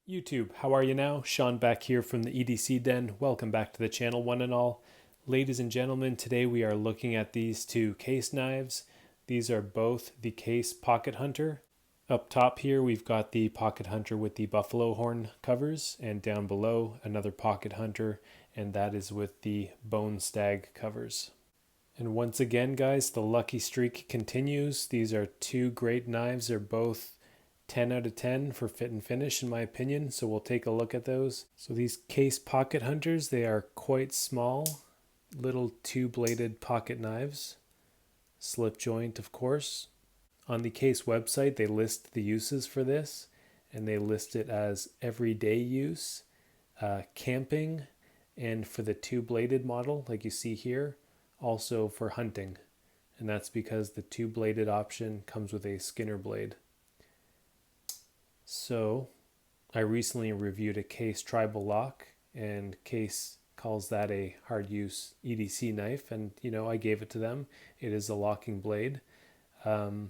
YouTube, how are you now? Sean back here from the EDC Den. Welcome back to the channel, one and all. Ladies and gentlemen, today we are looking at these two case knives. These are both the Case Pocket Hunter. Up top here, we've got the Pocket Hunter with the buffalo horn covers, and down below, another Pocket Hunter, and that is with the bone stag covers. And once again, guys, the lucky streak continues. These are two great knives. They're both 10 out of 10 for fit and finish in my opinion, so we'll take a look at those. So these Case Pocket Hunters, they are quite small, little two-bladed pocket knives, slip joint of course. On the Case website they list the uses for this, and they list it as everyday use, camping, and for the two-bladed model like you see here, also for hunting. And that's because the two-bladed option comes with a Skinner blade. So I recently reviewed a Case tribal lock, and Case calls that a hard use EDC knife, and I gave it to them. It is a locking blade. In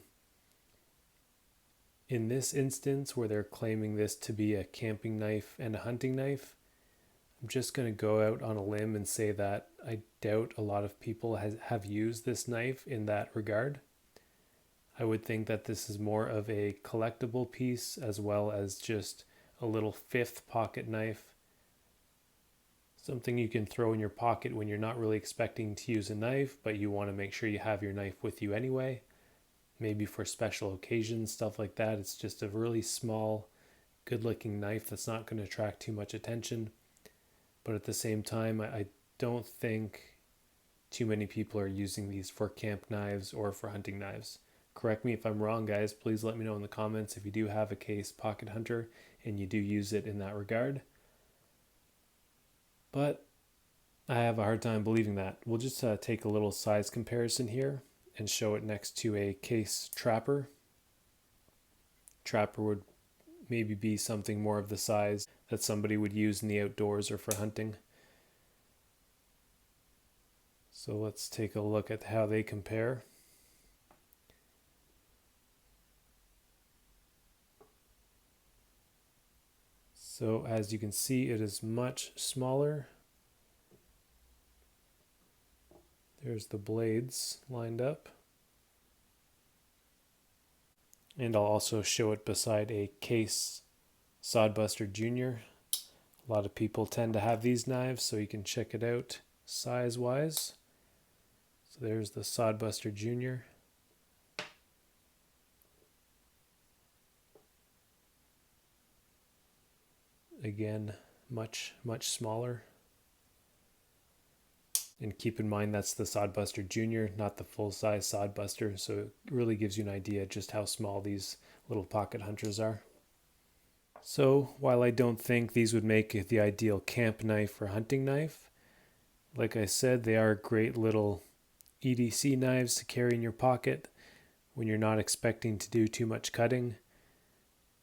this instance where they're claiming this to be a camping knife and a hunting knife, I'm just going to go out on a limb and say that I doubt a lot of people have used this knife in that regard. I would think that this is more of a collectible piece as well as just a little fifth pocket knife. Something you can throw in your pocket when you're not really expecting to use a knife, but you want to make sure you have your knife with you anyway. Maybe for special occasions, stuff like that. It's just a really small, good-looking knife that's not going to attract too much attention. But at the same time, I don't think too many people are using these for camp knives or for hunting knives. Correct me if I'm wrong, guys. Please let me know in the comments if you do have a Case Pocket Hunter and you do use it in that regard. But I have a hard time believing that. We'll just take a little size comparison here and show it next to a Case Trapper. Trapper would maybe be something more of the size that somebody would use in the outdoors or for hunting. So let's take a look at how they compare. So as you can see, it is much smaller. There's the blades lined up. And I'll also show it beside a Case Sodbuster Jr. A lot of people tend to have these knives, so you can check it out size-wise. So there's the Sodbuster Jr. Again, much smaller. And keep in mind that's the Sodbuster Jr., not the full-size Sodbuster, so it really gives you an idea just how small these little pocket hunters are. So while I don't think these would make the ideal camp knife or hunting knife, like I said, they are great little EDC knives to carry in your pocket when you're not expecting to do too much cutting.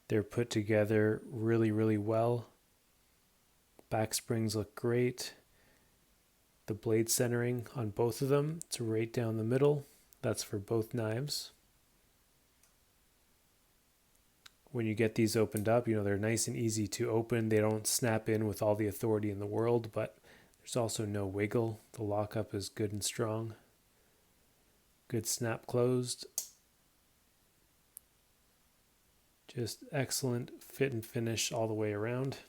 They're put together really well. Back springs look great. The blade centering on both of them, it's right down the middle. That's for both knives. When you get these opened up, they're nice and easy to open. They don't snap in with all the authority in the world, but there's also no wiggle. The lockup is good and strong. Good snap closed. Just excellent fit and finish all the way around.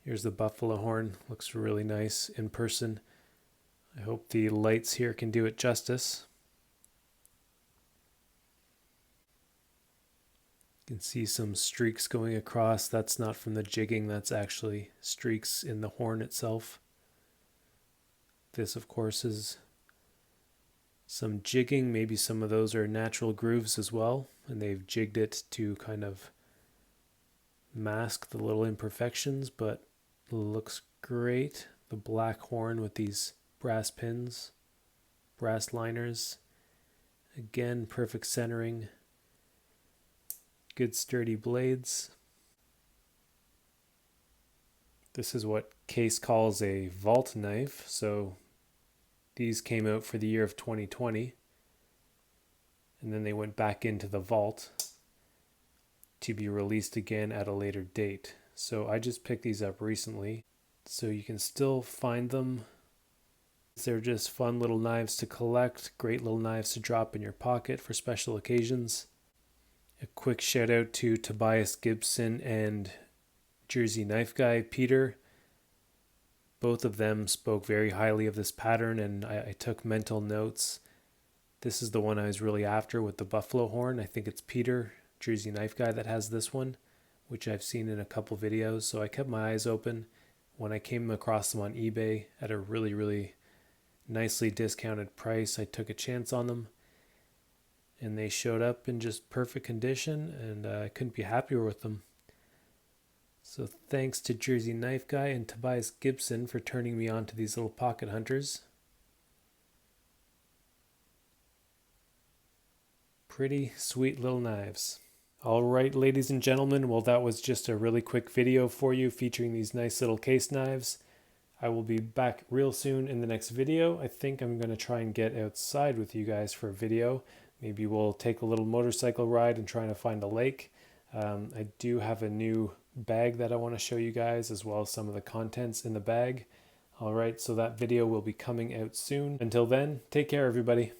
Here's the buffalo horn. Looks really nice in person. I hope the lights here can do it justice. You can see some streaks going across. That's not from the jigging, that's actually streaks in the horn itself. This, of course, is some jigging. Maybe some of those are natural grooves as well, and they've jigged it to kind of mask the little imperfections, but it looks great. The black horn with these brass pins, brass liners. Again, perfect centering. Good sturdy blades. This is what Case calls a vault knife, so These came out for the year of 2020, and then they went back into the vault to be released again at a later date. So I just picked these up recently, so you can still find them. They're just fun little knives to collect, great little knives to drop in your pocket for special occasions. A quick shout out to Tobias Gibson and Jersey Knife Guy Peter. Both of them spoke very highly of this pattern, and I took mental notes. This is the one I was really after with the buffalo horn. I think it's Peter, Jersey Knife Guy, that has this one, which I've seen in a couple videos. So I kept my eyes open. When I came across them on eBay at a really, really nicely discounted price, I took a chance on them. And they showed up in just perfect condition, and I couldn't be happier with them. So thanks to Jersey Knife Guy and Tobias Gibson for turning me on to these little pocket hunters. Pretty sweet little knives. All right, ladies and gentlemen, well, that was just a really quick video for you featuring these nice little case knives. I will be back real soon in the next video. I think I'm going to try and get outside with you guys for a video. Maybe we'll take a little motorcycle ride and try to find a lake. I do have a new bag that I want to show you guys, as well as some of the contents in the bag. All right, so that video will be coming out soon. Until then, take care, everybody.